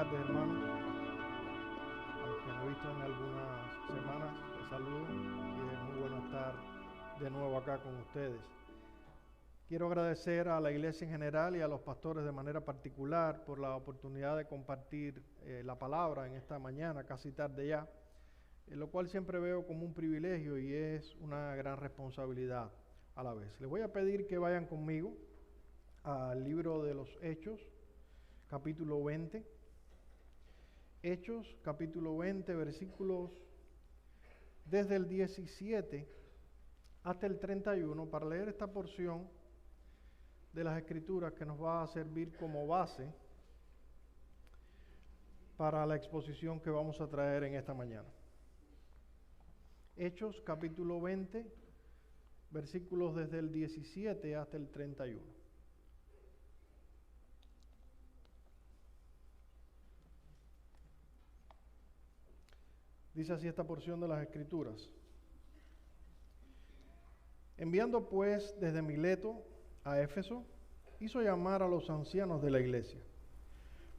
tardes, hermanos. A los que no he visto en algunas semanas, les saludo y es muy bueno estar de nuevo acá con ustedes. Quiero agradecer a la iglesia en general y a los pastores de manera particular por la oportunidad de compartir la palabra en esta mañana, casi tarde ya, lo cual siempre veo como un privilegio y es una gran responsabilidad a la vez. Les voy a pedir que vayan conmigo al libro de los Hechos, capítulo 20. Hechos, capítulo 20, versículos desde el 17 hasta el 31, para leer esta porción de las Escrituras que nos va a servir como base para la exposición que vamos a traer en esta mañana. Hechos, capítulo 20, versículos desde el 17 hasta el 31. Dice así esta porción de las Escrituras. Enviando pues desde Mileto a Éfeso, hizo llamar a los ancianos de la iglesia.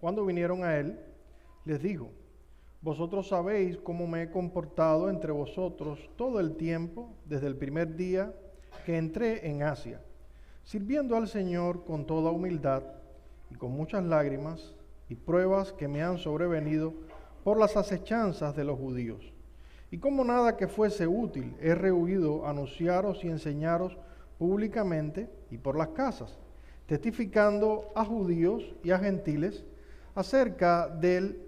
Cuando vinieron a él, les dijo: vosotros sabéis cómo me he comportado entre vosotros todo el tiempo, desde el primer día que entré en Asia, sirviendo al Señor con toda humildad y con muchas lágrimas y pruebas que me han sobrevenido por las acechanzas de los judíos. Y como nada que fuese útil, he rehuido anunciaros y enseñaros públicamente y por las casas, testificando a judíos y a gentiles acerca del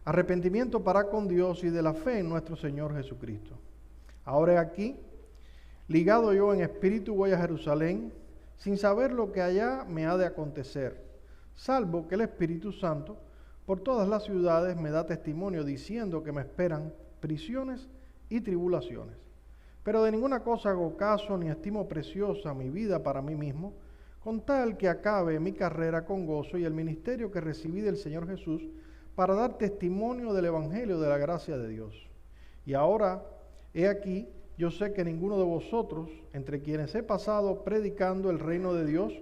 arrepentimiento para con Dios y de la fe en nuestro Señor Jesucristo. Ahora aquí, ligado yo en espíritu, voy a Jerusalén, sin saber lo que allá me ha de acontecer, salvo que el Espíritu Santo por todas las ciudades me da testimonio, diciendo que me esperan prisiones y tribulaciones. Pero de ninguna cosa hago caso, ni estimo preciosa mi vida para mí mismo, con tal que acabe mi carrera con gozo y el ministerio que recibí del Señor Jesús, para dar testimonio del Evangelio de la gracia de Dios. Y ahora, he aquí, yo sé que ninguno de vosotros, entre quienes he pasado predicando el reino de Dios,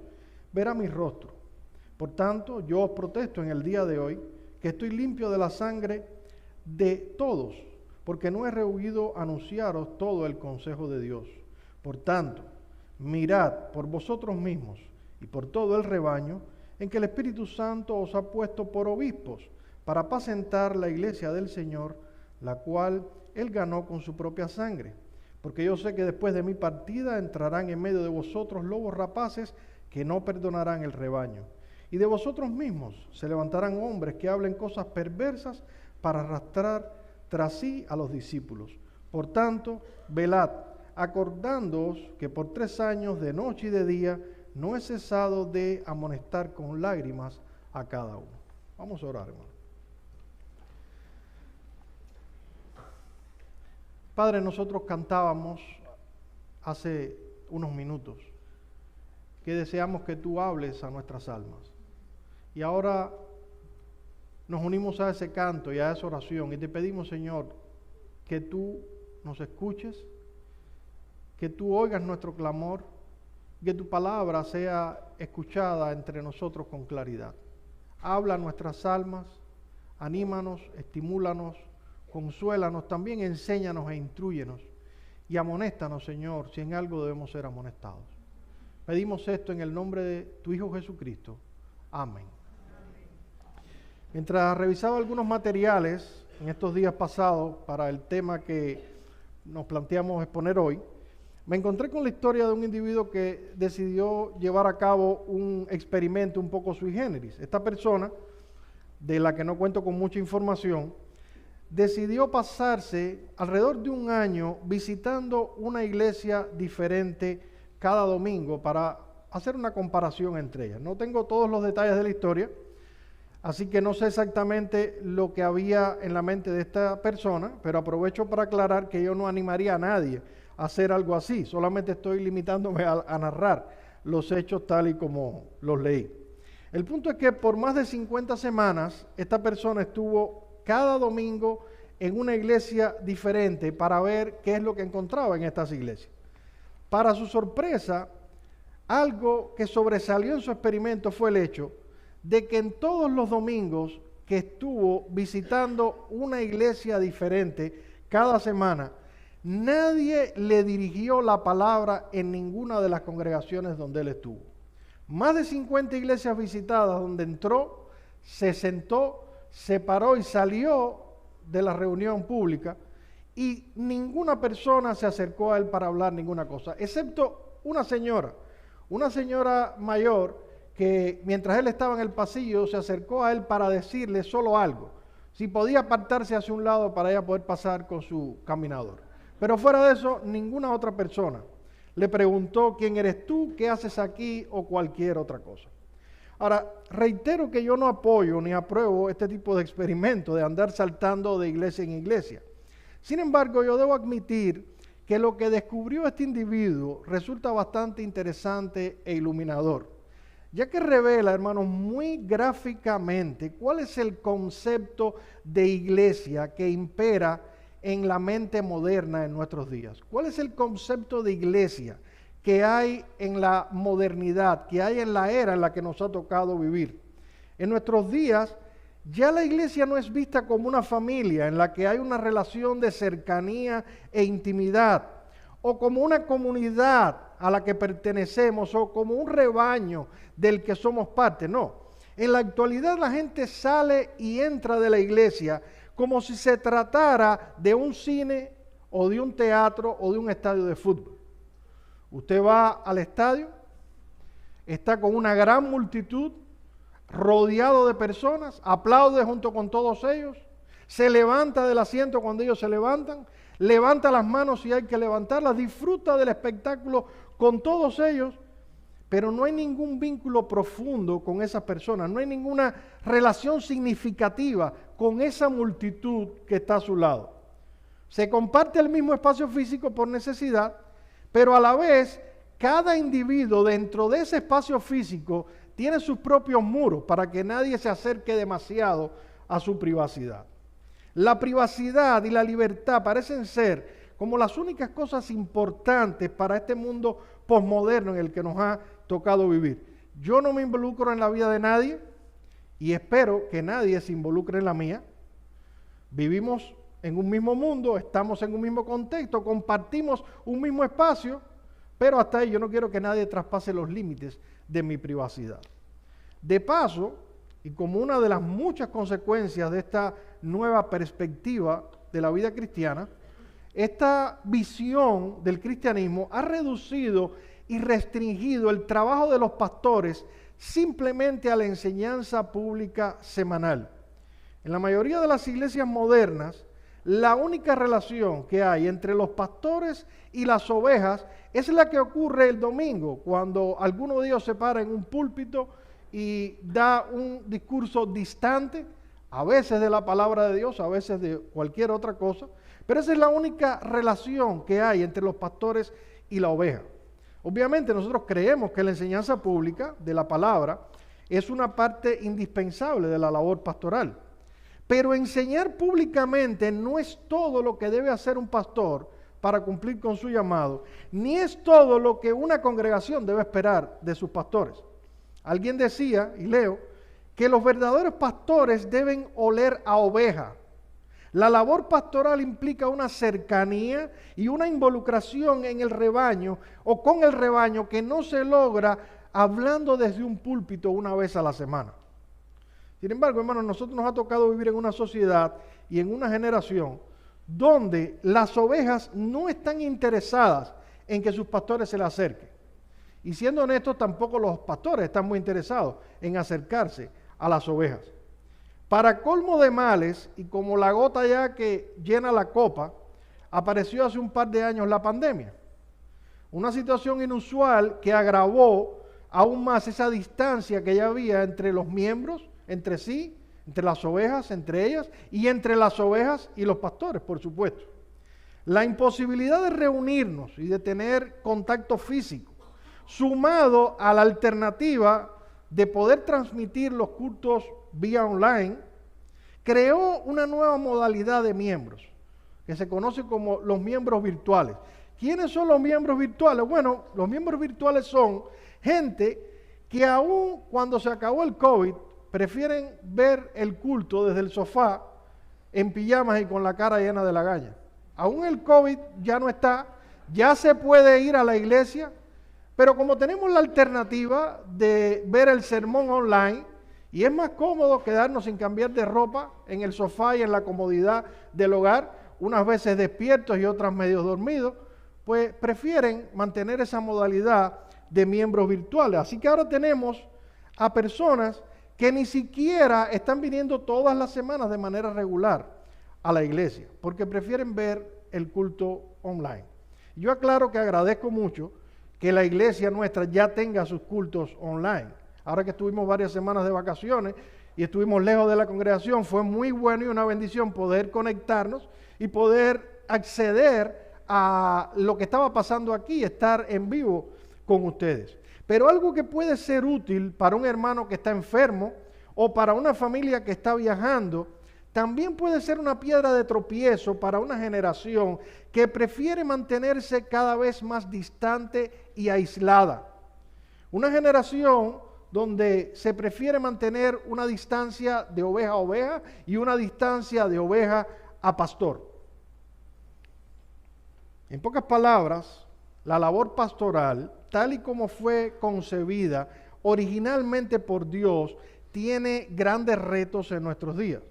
verá mi rostro. Por tanto, yo os protesto en el día de hoy, que estoy limpio de la sangre de todos, porque no he rehuido anunciaros todo el consejo de Dios. Por tanto, mirad por vosotros mismos y por todo el rebaño, en que el Espíritu Santo os ha puesto por obispos, para apacentar la iglesia del Señor, la cual Él ganó con su propia sangre. Porque yo sé que después de mi partida entrarán en medio de vosotros lobos rapaces que no perdonarán el rebaño. Y de vosotros mismos se levantarán hombres que hablen cosas perversas para arrastrar tras sí a los discípulos. Por tanto, velad, acordándoos que por 3 años de noche y de día no he cesado de amonestar con lágrimas a cada uno. Vamos a orar, hermano. Padre, nosotros cantábamos hace unos minutos que deseamos que tú hables a nuestras almas. Y ahora nos unimos a ese canto y a esa oración y te pedimos, Señor, que tú nos escuches, que tú oigas nuestro clamor, que tu palabra sea escuchada entre nosotros con claridad. Habla a nuestras almas, anímanos, estimúlanos, consuélanos, también enséñanos e intrúyenos y amonéstanos, Señor, si en algo debemos ser amonestados. Pedimos esto en el nombre de tu Hijo Jesucristo. Amén. Mientras revisaba algunos materiales en estos días pasados para el tema que nos planteamos exponer hoy, me encontré con la historia de un individuo que decidió llevar a cabo un experimento un poco sui generis. Esta persona, de la que no cuento con mucha información, decidió pasarse alrededor de 1 año visitando una iglesia diferente cada domingo para hacer una comparación entre ellas. No tengo todos los detalles de la historia, así que no sé exactamente lo que había en la mente de esta persona, pero aprovecho para aclarar que yo no animaría a nadie a hacer algo así, solamente estoy limitándome a narrar los hechos tal y como los leí. El punto es que por más de 50 semanas esta persona estuvo cada domingo en una iglesia diferente para ver qué es lo que encontraba en estas iglesias. Para su sorpresa, algo que sobresalió en su experimento fue el hecho de que en todos los domingos que estuvo visitando una iglesia diferente cada semana, nadie le dirigió la palabra en ninguna de las congregaciones donde él estuvo. Más de 50 iglesias visitadas donde entró, se sentó, se paró y salió de la reunión pública y ninguna persona se acercó a él para hablar ninguna cosa, excepto una señora mayor que mientras él estaba en el pasillo se acercó a él para decirle solo algo, si podía apartarse hacia un lado para ella poder pasar con su caminador. Pero fuera de eso, ninguna otra persona le preguntó quién eres tú, qué haces aquí o cualquier otra cosa. Ahora, reitero que yo no apoyo ni apruebo este tipo de experimento de andar saltando de iglesia en iglesia. Sin embargo, yo debo admitir que lo que descubrió este individuo resulta bastante interesante e iluminador, ya que revela, hermanos, muy gráficamente cuál es el concepto de iglesia que impera en la mente moderna en nuestros días. ¿Cuál es el concepto de iglesia que hay en la modernidad, que hay en la era en la que nos ha tocado vivir? En nuestros días, ya la iglesia no es vista como una familia en la que hay una relación de cercanía e intimidad, o como una comunidad a la que pertenecemos, o como un rebaño del que somos parte. No, en la actualidad la gente sale y entra de la iglesia como si se tratara de un cine o de un teatro o de un estadio de fútbol. Usted va al estadio, está con una gran multitud, rodeado de personas, aplaude junto con todos ellos, se levanta del asiento cuando ellos se levantan, levanta las manos si hay que levantarlas, disfruta del espectáculo con todos ellos, pero no hay ningún vínculo profundo con esas personas, no hay ninguna relación significativa con esa multitud que está a su lado. Se comparte el mismo espacio físico por necesidad, pero a la vez cada individuo dentro de ese espacio físico tiene sus propios muros para que nadie se acerque demasiado a su privacidad. La privacidad y la libertad parecen ser como las únicas cosas importantes para este mundo posmoderno en el que nos ha tocado vivir. Yo no me involucro en la vida de nadie y espero que nadie se involucre en la mía. Vivimos en un mismo mundo, estamos en un mismo contexto, compartimos un mismo espacio, pero hasta ahí yo no quiero que nadie traspase los límites de mi privacidad. De paso, y como una de las muchas consecuencias de esta nueva perspectiva de la vida cristiana, esta visión del cristianismo ha reducido y restringido el trabajo de los pastores simplemente a la enseñanza pública semanal. En la mayoría de las iglesias modernas, la única relación que hay entre los pastores y las ovejas es la que ocurre el domingo, cuando alguno de ellos se para en un púlpito y da un discurso distante, a veces de la palabra de Dios, a veces de cualquier otra cosa, pero esa es la única relación que hay entre los pastores y la oveja. Obviamente nosotros creemos que la enseñanza pública de la palabra es una parte indispensable de la labor pastoral, pero enseñar públicamente no es todo lo que debe hacer un pastor para cumplir con su llamado, ni es todo lo que una congregación debe esperar de sus pastores. Alguien decía, y leo, que los verdaderos pastores deben oler a oveja. La labor pastoral implica una cercanía y una involucración en el rebaño o con el rebaño que no se logra hablando desde un púlpito una vez a la semana. Sin embargo, hermanos, nosotros nos ha tocado vivir en una sociedad y en una generación donde las ovejas no están interesadas en que sus pastores se le acerquen. Y siendo honestos, tampoco los pastores están muy interesados en acercarse a las ovejas. Para colmo de males, y como la gota ya que llena la copa, apareció hace un par de años la pandemia. Una situación inusual que agravó aún más esa distancia que ya había entre los miembros, entre sí, entre las ovejas, entre ellas, y entre las ovejas y los pastores, por supuesto. La imposibilidad de reunirnos y de tener contacto físico, sumado a la alternativa de poder transmitir los cultos vía online, creó una nueva modalidad de miembros, que se conoce como los miembros virtuales. ¿Quiénes son los miembros virtuales? Bueno, los miembros virtuales son gente que aún cuando se acabó el COVID, prefieren ver el culto desde el sofá, en pijamas y con la cara llena de lagañas. Aún el COVID ya no está, ya se puede ir a la iglesia, pero como tenemos la alternativa de ver el sermón online, y es más cómodo quedarnos sin cambiar de ropa en el sofá y en la comodidad del hogar, unas veces despiertos y otras medio dormidos, pues prefieren mantener esa modalidad de miembros virtuales. Así que ahora tenemos a personas que ni siquiera están viniendo todas las semanas de manera regular a la iglesia, porque prefieren ver el culto online. Yo aclaro que agradezco mucho que la iglesia nuestra ya tenga sus cultos online. Ahora que estuvimos varias semanas de vacaciones y estuvimos lejos de la congregación, fue muy bueno y una bendición poder conectarnos y poder acceder a lo que estaba pasando aquí, estar en vivo con ustedes. Pero algo que puede ser útil para un hermano que está enfermo o para una familia que está viajando, también puede ser una piedra de tropiezo para una generación que prefiere mantenerse cada vez más distante y aislada. Una generación donde se prefiere mantener una distancia de oveja a oveja y una distancia de oveja a pastor. En pocas palabras, la labor pastoral, tal y como fue concebida originalmente por Dios, tiene grandes retos en nuestros días.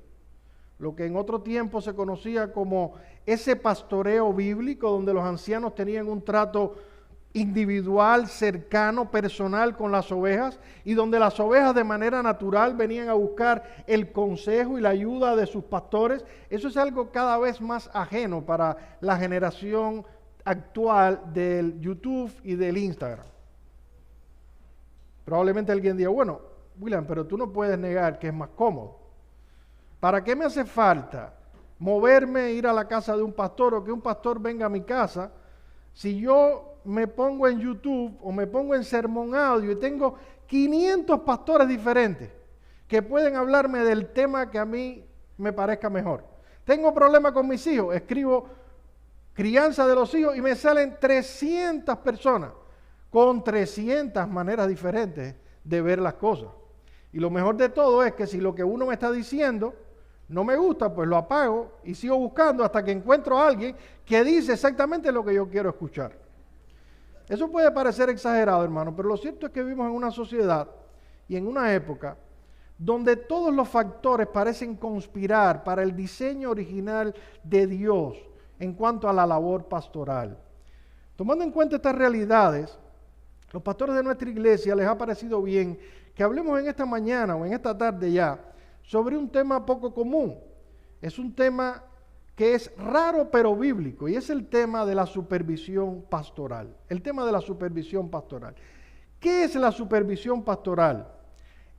Lo que en otro tiempo se conocía como ese pastoreo bíblico, donde los ancianos tenían un trato individual, cercano, personal con las ovejas, y donde las ovejas de manera natural venían a buscar el consejo y la ayuda de sus pastores. Eso es algo cada vez más ajeno para la generación actual del YouTube y del Instagram. Probablemente alguien diga, bueno, William, pero tú no puedes negar que es más cómodo. ¿Para qué me hace falta moverme, ir a la casa de un pastor o que un pastor venga a mi casa si yo me pongo en YouTube o me pongo en Sermón Audio y tengo 500 pastores diferentes que pueden hablarme del tema que a mí me parezca mejor? Tengo problemas con mis hijos, escribo crianza de los hijos y me salen 300 personas con 300 maneras diferentes de ver las cosas. Y lo mejor de todo es que si lo que uno me está diciendo no me gusta, pues lo apago y sigo buscando hasta que encuentro a alguien que dice exactamente lo que yo quiero escuchar. Eso puede parecer exagerado, hermano, pero lo cierto es que vivimos en una sociedad y en una época donde todos los factores parecen conspirar para el diseño original de Dios en cuanto a la labor pastoral. Tomando en cuenta estas realidades, los pastores de nuestra iglesia les ha parecido bien que hablemos en esta mañana o en esta tarde ya sobre un tema poco común. Es un tema que es raro pero bíblico, y es el tema de la supervisión pastoral. El tema de la supervisión pastoral. ¿Qué es la supervisión pastoral?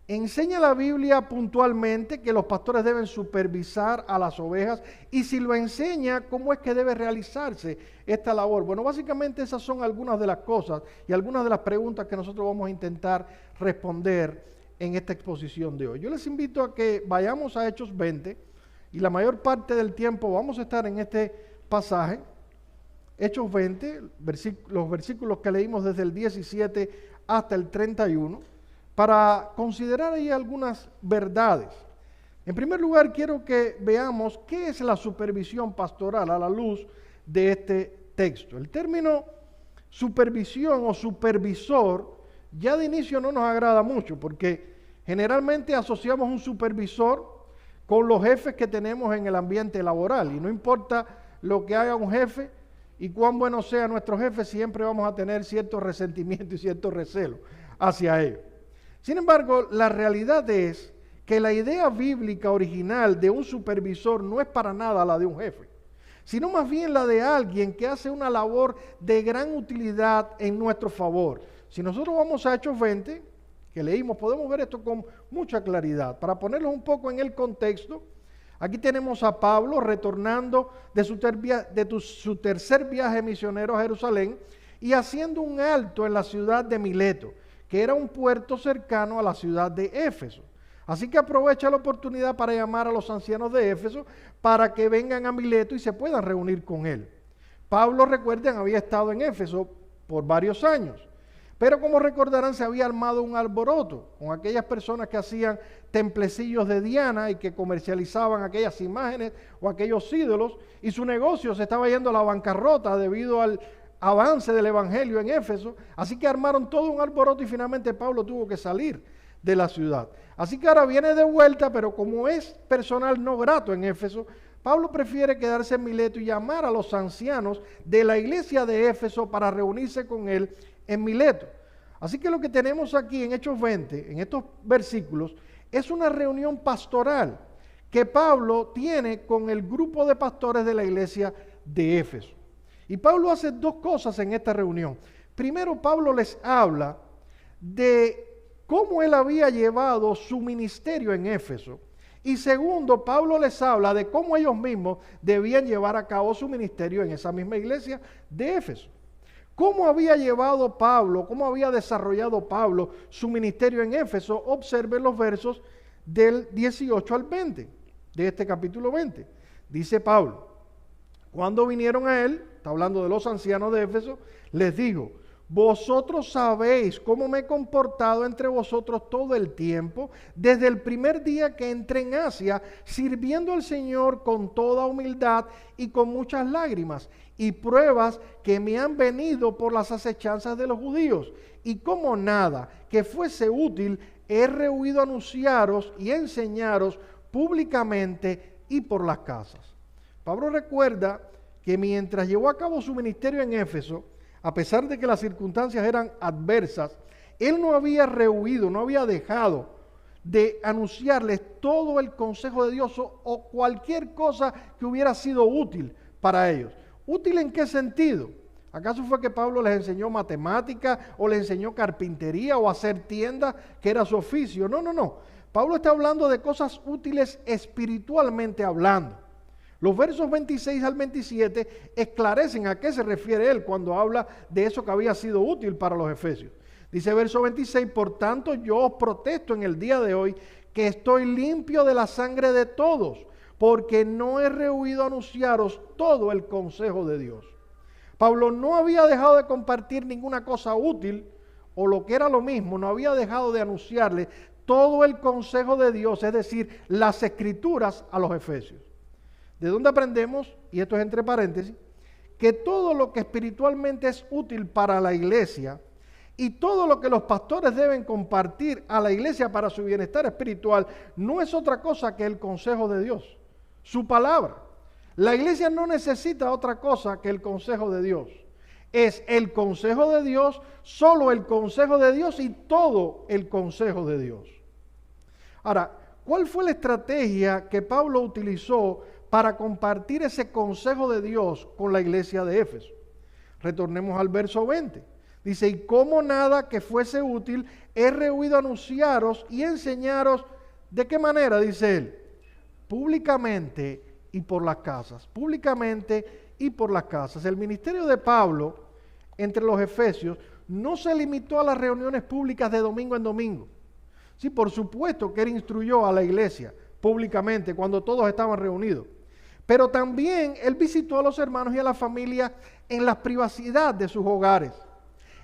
Enseña la Biblia puntualmente que los pastores deben supervisar a las ovejas, y si lo enseña, ¿cómo es que debe realizarse esta labor? Bueno, básicamente esas son algunas de las cosas y algunas de las preguntas que nosotros vamos a intentar responder en esta exposición de hoy. Yo les invito a que vayamos a Hechos 20, y la mayor parte del tiempo vamos a estar en este pasaje, Hechos 20, los versículos que leímos desde el 17 hasta el 31, para considerar ahí algunas verdades. En primer lugar, quiero que veamos qué es la supervisión pastoral a la luz de este texto. El término supervisión o supervisor ya de inicio no nos agrada mucho, porque generalmente asociamos un supervisor con los jefes que tenemos en el ambiente laboral, y no importa lo que haga un jefe y cuán bueno sea nuestro jefe, siempre vamos a tener cierto resentimiento y cierto recelo hacia ellos. Sin embargo, la realidad es que la idea bíblica original de un supervisor no es para nada la de un jefe, sino más bien la de alguien que hace una labor de gran utilidad en nuestro favor. Si nosotros vamos a Hechos 20, que leímos, podemos ver esto con mucha claridad. Para ponerlo un poco en el contexto, aquí tenemos a Pablo retornando de su tercer viaje misionero a Jerusalén y haciendo un alto en la ciudad de Mileto, que era un puerto cercano a la ciudad de Éfeso. Así que aprovecha la oportunidad para llamar a los ancianos de Éfeso para que vengan a Mileto y se puedan reunir con él. Pablo, recuerden, había estado en Éfeso por varios años, Pero como recordarán, se había armado un alboroto con aquellas personas que hacían templecillos de Diana y que comercializaban aquellas imágenes o aquellos ídolos, y su negocio se estaba yendo a la bancarrota debido al avance del evangelio en Éfeso. Así que armaron todo un alboroto y finalmente Pablo tuvo que salir de la ciudad. Así que ahora viene de vuelta, pero como es personal no grato en Éfeso, Pablo prefiere quedarse en Mileto y llamar a los ancianos de la iglesia de Éfeso para reunirse con él en Mileto. Así que lo que tenemos aquí en Hechos 20, en estos versículos, es una reunión pastoral que Pablo tiene con el grupo de pastores de la iglesia de Éfeso. Y Pablo hace dos cosas en esta reunión. Primero, Pablo les habla de cómo él había llevado su ministerio en Éfeso. Y segundo, Pablo les habla de cómo ellos mismos debían llevar a cabo su ministerio en esa misma iglesia de Éfeso. ¿Cómo había llevado Pablo, cómo había desarrollado Pablo su ministerio en Éfeso? Observen los versos del 18 al 20 de este capítulo 20. Dice Pablo: cuando vinieron a él, está hablando de los ancianos de Éfeso, les dijo: vosotros sabéis cómo me he comportado entre vosotros todo el tiempo, desde el primer día que entré en Asia, sirviendo al Señor con toda humildad y con muchas lágrimas, y pruebas que me han venido por las acechanzas de los judíos. Y como nada que fuese útil, he rehuido anunciaros y enseñaros públicamente y por las casas. Pablo recuerda que mientras llevó a cabo su ministerio en Éfeso, a pesar de que las circunstancias eran adversas, él no había rehuido, no había dejado de anunciarles todo el consejo de Dios o cualquier cosa que hubiera sido útil para ellos. ¿Útil en qué sentido? ¿Acaso fue que Pablo les enseñó matemática o les enseñó carpintería o hacer tiendas, que era su oficio? No, no, no. Pablo está hablando de cosas útiles espiritualmente hablando. Los versos 26 al 27 esclarecen a qué se refiere él cuando habla de eso que había sido útil para los efesios. Dice verso 26: por tanto yo os protesto en el día de hoy que estoy limpio de la sangre de todos, porque no he rehuido anunciaros todo el consejo de Dios. Pablo no había dejado de compartir ninguna cosa útil, o lo que era lo mismo, no había dejado de anunciarle todo el consejo de Dios, es decir, las escrituras a los efesios. ¿De dónde aprendemos? Y esto es entre paréntesis, que todo lo que espiritualmente es útil para la iglesia y todo lo que los pastores deben compartir a la iglesia para su bienestar espiritual no es otra cosa que el consejo de Dios, su palabra. La iglesia no necesita otra cosa que el consejo de Dios. Es el consejo de Dios, solo el consejo de Dios y todo el consejo de Dios. Ahora, ¿cuál fue la estrategia que Pablo utilizó para compartir ese consejo de Dios con la iglesia de Éfeso? Retornemos al verso 20. Dice: y como nada que fuese útil, he rehuido anunciaros y enseñaros. ¿De qué manera? Dice él: públicamente y por las casas. Públicamente y por las casas. El ministerio de Pablo entre los efesios no se limitó a las reuniones públicas de domingo en domingo. Sí, por supuesto que él instruyó a la iglesia públicamente cuando todos estaban reunidos. Pero también él visitó a los hermanos y a la familia en la privacidad de sus hogares.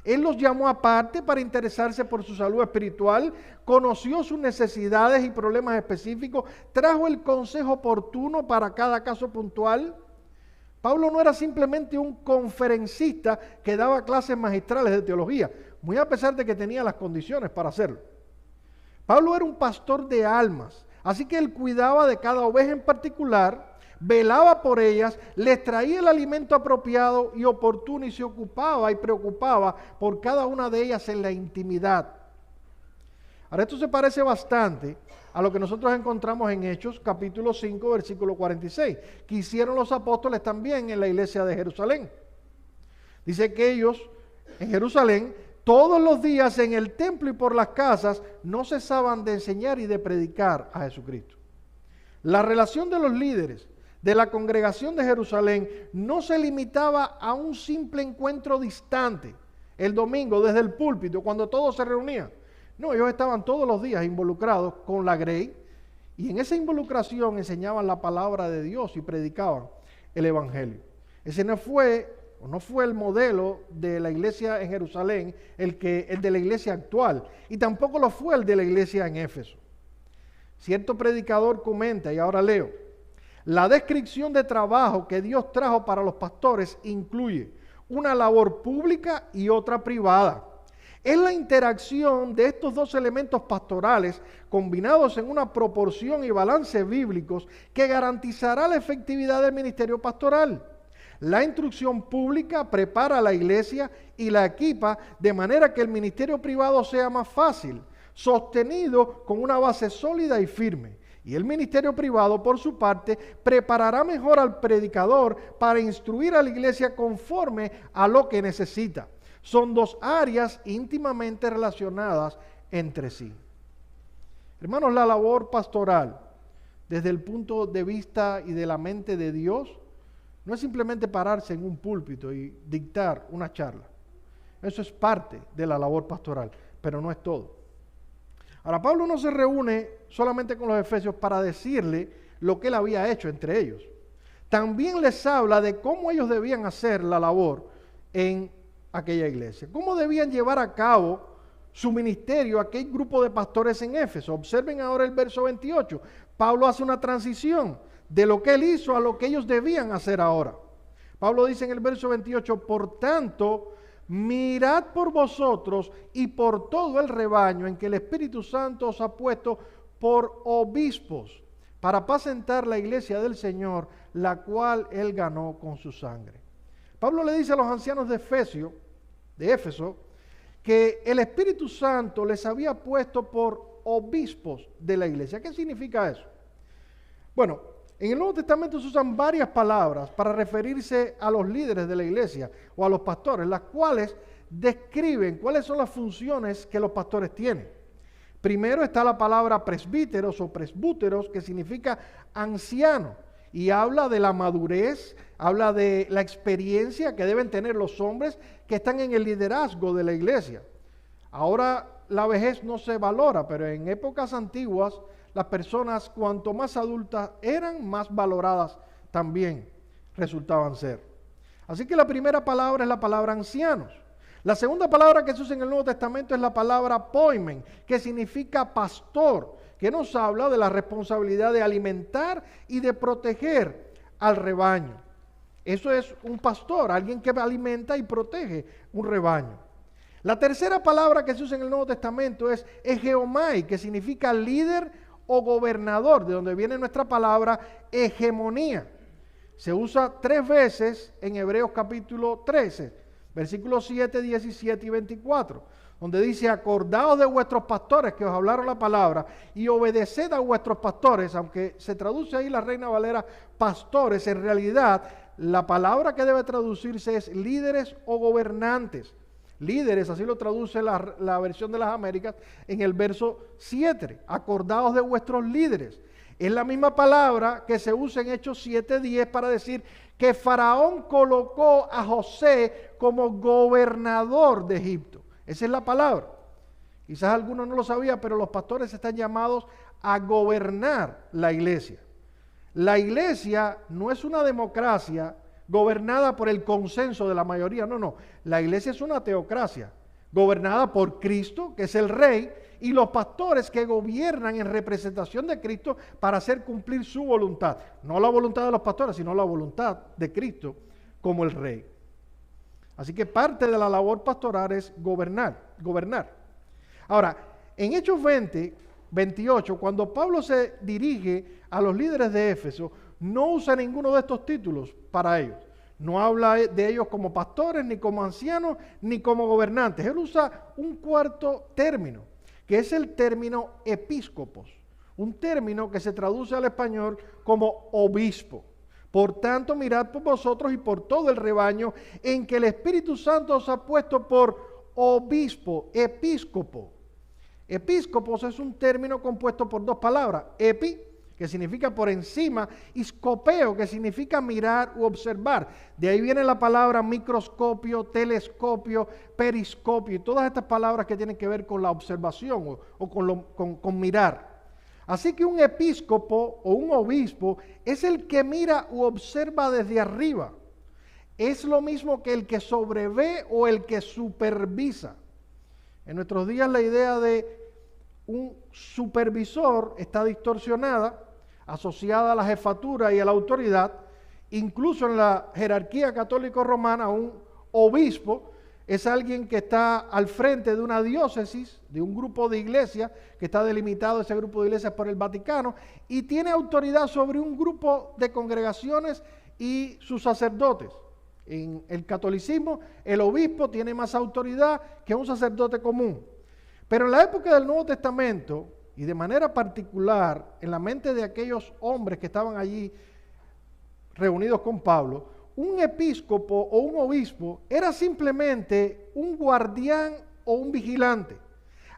Él los llamó aparte para interesarse por su salud espiritual, conoció sus necesidades y problemas específicos, trajo el consejo oportuno para cada caso puntual. Pablo no era simplemente un conferencista que daba clases magistrales de teología, muy a pesar de que tenía las condiciones para hacerlo. Pablo era un pastor de almas, así que él cuidaba de cada oveja en particular, velaba por ellas, les traía el alimento apropiado y oportuno y se ocupaba y preocupaba por cada una de ellas en la intimidad. Ahora, esto se parece bastante a lo que nosotros encontramos en Hechos capítulo 5 versículo 46, que hicieron los apóstoles también en la iglesia de Jerusalén. Dice que ellos en Jerusalén todos los días en el templo y por las casas no cesaban de enseñar y de predicar a Jesucristo. La relación de los líderes de la congregación de Jerusalén no se limitaba a un simple encuentro distante el domingo desde el púlpito cuando todos se reunían. No, ellos estaban todos los días involucrados con la grey y en esa involucración enseñaban la palabra de Dios y predicaban el evangelio. Ese no fue o no fue el modelo de la iglesia en Jerusalén, el de la iglesia actual, y tampoco lo fue el de la iglesia en Éfeso. Cierto predicador comenta, y ahora leo: la descripción de trabajo que Dios trajo para los pastores incluye una labor pública y otra privada. Es la interacción de estos dos elementos pastorales combinados en una proporción y balance bíblicos que garantizará la efectividad del ministerio pastoral. La instrucción pública prepara a la iglesia y la equipa de manera que el ministerio privado sea más fácil, sostenido con una base sólida y firme. Y el ministerio privado, por su parte, preparará mejor al predicador para instruir a la iglesia conforme a lo que necesita. Son dos áreas íntimamente relacionadas entre sí. Hermanos, la labor pastoral, desde el punto de vista y de la mente de Dios, no es simplemente pararse en un púlpito y dictar una charla. Eso es parte de la labor pastoral, pero no es todo. Ahora, Pablo no se reúne solamente con los efesios para decirle lo que él había hecho entre ellos. También les habla de cómo ellos debían hacer la labor en aquella iglesia. Cómo debían llevar a cabo su ministerio aquel grupo de pastores en Éfeso. Observen ahora el verso 28. Pablo hace una transición de lo que él hizo a lo que ellos debían hacer ahora. Pablo dice en el verso 28, por tanto, mirad por vosotros y por todo el rebaño en que el Espíritu Santo os ha puesto por obispos para apacentar la iglesia del Señor, la cual él ganó con su sangre. Pablo le dice a los ancianos de Éfeso, que el Espíritu Santo les había puesto por obispos de la iglesia. ¿Qué significa eso? Bueno, en el Nuevo Testamento se usan varias palabras para referirse a los líderes de la iglesia o a los pastores, las cuales describen cuáles son las funciones que los pastores tienen. Primero está la palabra presbíteros o presbúteros, que significa anciano, y habla de la madurez, habla de la experiencia que deben tener los hombres que están en el liderazgo de la iglesia. Ahora la vejez no se valora, pero en épocas antiguas las personas, cuanto más adultas eran, más valoradas también resultaban ser. Así que la primera palabra es la palabra ancianos. La segunda palabra que se usa en el Nuevo Testamento es la palabra poimen, que significa pastor, que nos habla de la responsabilidad de alimentar y de proteger al rebaño. Eso es un pastor, alguien que alimenta y protege un rebaño. La tercera palabra que se usa en el Nuevo Testamento es hegeomai, que significa líder o gobernador, de donde viene nuestra palabra hegemonía. Se usa 3 veces en Hebreos capítulo 13, versículos 7, 17 y 24, donde dice: acordaos de vuestros pastores que os hablaron la palabra y obedeced a vuestros pastores. Aunque se traduce ahí la Reina Valera pastores, en realidad la palabra que debe traducirse es líderes o gobernantes. Líderes, así lo traduce la versión de las Américas en el verso 7. Acordaos de vuestros líderes. Es la misma palabra que se usa en Hechos 7:10 para decir que Faraón colocó a José como gobernador de Egipto. Esa es la palabra. Quizás algunos no lo sabían, pero los pastores están llamados a gobernar la iglesia. La iglesia no es una democracia gobernada por el consenso de la mayoría, no. La iglesia es una teocracia, gobernada por Cristo, que es el Rey, y los pastores que gobiernan en representación de Cristo para hacer cumplir su voluntad. No la voluntad de los pastores, sino la voluntad de Cristo como el Rey. Así que parte de la labor pastoral es gobernar. Ahora, en Hechos 28, cuando Pablo se dirige a los líderes de Éfeso, no usa ninguno de estos títulos para ellos. No habla de ellos como pastores, ni como ancianos, ni como gobernantes. Él usa un cuarto término, que es el término episcopos, un término que se traduce al español como obispo. Por tanto, mirad por vosotros y por todo el rebaño en que el Espíritu Santo os ha puesto por obispo, episcopo. Episcopos es un término compuesto por 2 palabras, epi, que significa por encima, y scopeo, que significa mirar u observar. De ahí viene la palabra microscopio, telescopio, periscopio, y todas estas palabras que tienen que ver con la observación o con mirar. Así que un episcopo o un obispo es el que mira u observa desde arriba. es lo mismo que el que sobrevé o el que supervisa. En nuestros días la idea de un supervisor está distorsionada, asociada a la jefatura y a la autoridad. Incluso en la jerarquía católico-romana, un obispo es alguien que está al frente de una diócesis, de un grupo de iglesias, que está delimitado ese grupo de iglesias por el Vaticano, y tiene autoridad sobre un grupo de congregaciones y sus sacerdotes. En el catolicismo, el obispo tiene más autoridad que un sacerdote común. Pero en la época del Nuevo Testamento, y de manera particular en la mente de aquellos hombres que estaban allí reunidos con Pablo, un episcopo o un obispo era simplemente un guardián o un vigilante.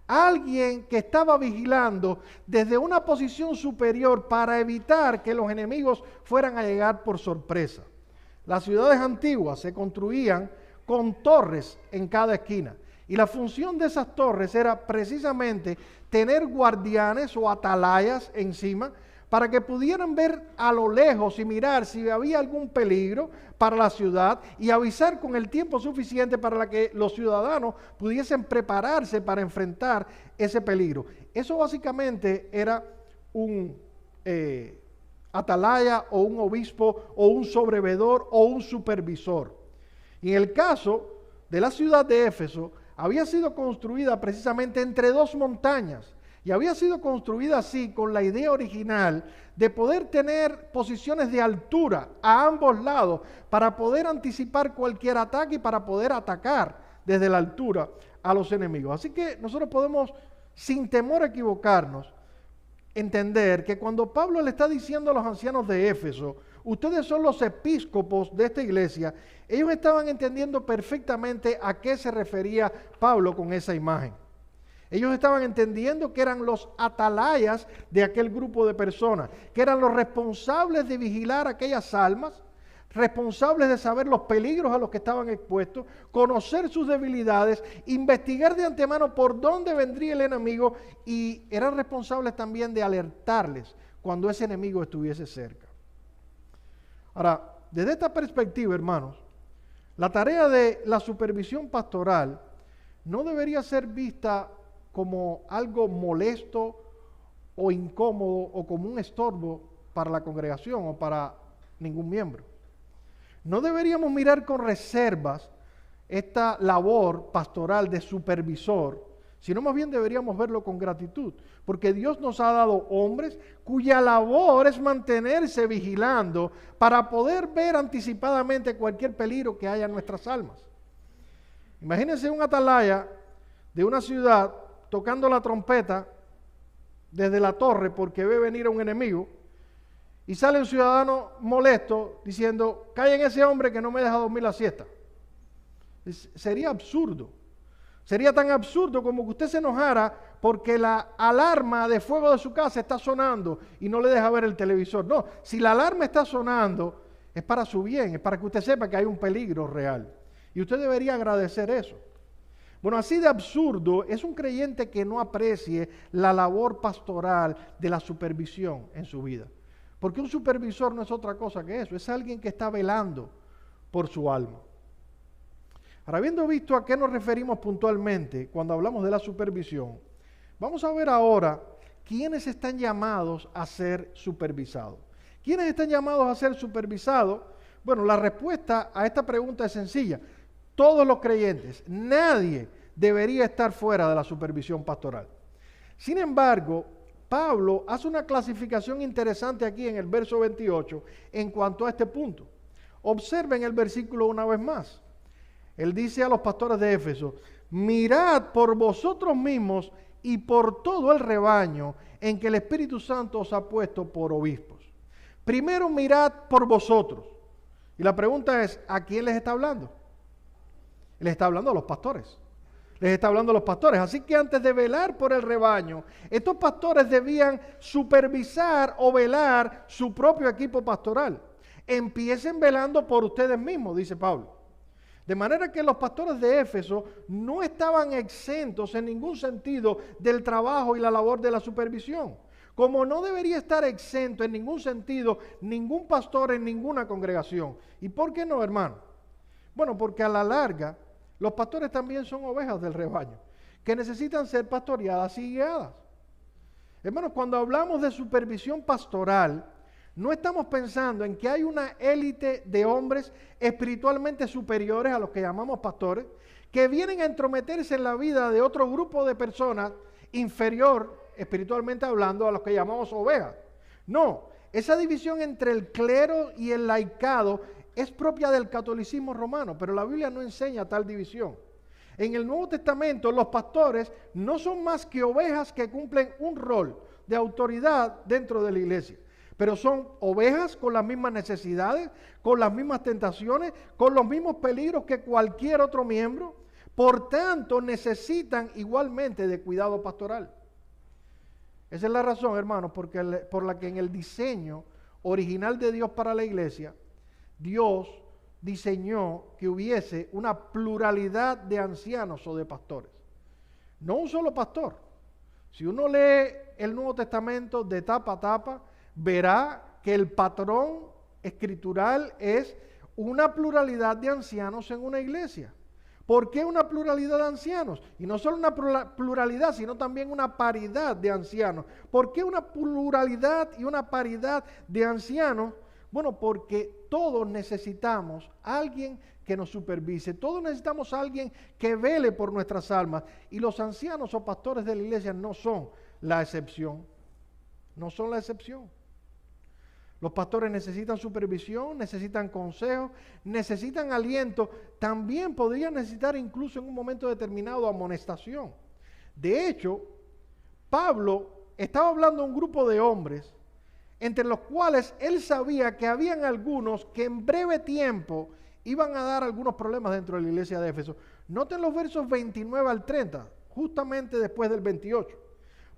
Alguien que estaba vigilando desde una posición superior para evitar que los enemigos fueran a llegar por sorpresa. Las ciudades antiguas se construían con torres en cada esquina. Y la función de esas torres era precisamente tener guardianes o atalayas encima para que pudieran ver a lo lejos y mirar si había algún peligro para la ciudad y avisar con el tiempo suficiente para que los ciudadanos pudiesen prepararse para enfrentar ese peligro. Eso básicamente era un atalaya o un obispo o un sobrevedor o un supervisor. Y en el caso de la ciudad de Éfeso, había sido construida precisamente entre dos montañas y había sido construida así con la idea original de poder tener posiciones de altura a ambos lados para poder anticipar cualquier ataque y para poder atacar desde la altura a los enemigos. Así que nosotros podemos, sin temor a equivocarnos, entender que cuando Pablo le está diciendo a los ancianos de Éfeso, ustedes son los episcopos de esta iglesia, ellos estaban entendiendo perfectamente a qué se refería Pablo con esa imagen. Ellos estaban entendiendo que eran los atalayas de aquel grupo de personas, que eran los responsables de vigilar aquellas almas, responsables de saber los peligros a los que estaban expuestos, conocer sus debilidades, investigar de antemano por dónde vendría el enemigo y eran responsables también de alertarles cuando ese enemigo estuviese cerca. Ahora, desde esta perspectiva, hermanos, la tarea de la supervisión pastoral no debería ser vista como algo molesto o incómodo o como un estorbo para la congregación o para ningún miembro. No deberíamos mirar con reservas esta labor pastoral de supervisor, sino más bien deberíamos verlo con gratitud, porque Dios nos ha dado hombres cuya labor es mantenerse vigilando para poder ver anticipadamente cualquier peligro que haya en nuestras almas. Imagínense un atalaya de una ciudad tocando la trompeta desde la torre porque ve venir a un enemigo y sale un ciudadano molesto diciendo, callen ese hombre que no me deja dormir la siesta. Sería absurdo. Sería tan absurdo como que usted se enojara porque la alarma de fuego de su casa está sonando y no le deja ver el televisor. No, si la alarma está sonando es para su bien, es para que usted sepa que hay un peligro real. Y usted debería agradecer eso. Bueno, así de absurdo es un creyente que no aprecie la labor pastoral de la supervisión en su vida. Porque un supervisor no es otra cosa que eso, es alguien que está velando por su alma. Ahora, habiendo visto a qué nos referimos puntualmente cuando hablamos de la supervisión, vamos a ver ahora quiénes están llamados a ser supervisados. ¿Quiénes están llamados a ser supervisados? Bueno, la respuesta a esta pregunta es sencilla. Todos los creyentes, nadie debería estar fuera de la supervisión pastoral. Sin embargo, Pablo hace una clasificación interesante aquí en el verso 28 en cuanto a este punto. Observen el versículo una vez más. Él dice a los pastores de Éfeso, mirad por vosotros mismos y por todo el rebaño en que el Espíritu Santo os ha puesto por obispos. Primero mirad por vosotros. Y la pregunta es, ¿a quién les está hablando? Les está hablando a los pastores. Les está hablando a los pastores. Así que antes de velar por el rebaño, estos pastores debían supervisar o velar su propio equipo pastoral. Empiecen velando por ustedes mismos, dice Pablo. De manera que los pastores de Éfeso no estaban exentos en ningún sentido del trabajo y la labor de la supervisión. Como no debería estar exento en ningún sentido ningún pastor en ninguna congregación. ¿Y por qué no, hermano? Bueno, porque a la larga, los pastores también son ovejas del rebaño, que necesitan ser pastoreadas y guiadas. Hermanos, cuando hablamos de supervisión pastoral, no estamos pensando en que hay una élite de hombres espiritualmente superiores a los que llamamos pastores, que vienen a entrometerse en la vida de otro grupo de personas inferior, espiritualmente hablando, a los que llamamos ovejas. No, esa división entre el clero y el laicado es propia del catolicismo romano, pero la Biblia no enseña tal división. En el Nuevo Testamento, los pastores no son más que ovejas que cumplen un rol de autoridad dentro de la iglesia. Pero son ovejas con las mismas necesidades, con las mismas tentaciones, con los mismos peligros que cualquier otro miembro. Por tanto, necesitan igualmente de cuidado pastoral. Esa es la razón, hermanos, por la que en el diseño original de Dios para la iglesia, Dios diseñó que hubiese una pluralidad de ancianos o de pastores. No un solo pastor. Si uno lee el Nuevo Testamento de tapa a tapa, verá que el patrón escritural es una pluralidad de ancianos en una iglesia. ¿Por qué una pluralidad de ancianos? Y no solo una pluralidad, sino también una paridad de ancianos. ¿Por qué una pluralidad y una paridad de ancianos? Bueno, porque todos necesitamos a alguien que nos supervise, todos necesitamos a alguien que vele por nuestras almas, y los ancianos o pastores de la iglesia no son la excepción, no son la excepción. Los pastores necesitan supervisión, necesitan consejo, necesitan aliento, también podrían necesitar incluso en un momento determinado amonestación. De hecho, Pablo estaba hablando a un grupo de hombres entre los cuales él sabía que habían algunos que en breve tiempo iban a dar algunos problemas dentro de la iglesia de Éfeso. Noten los versos 29 al 30, justamente después del 28.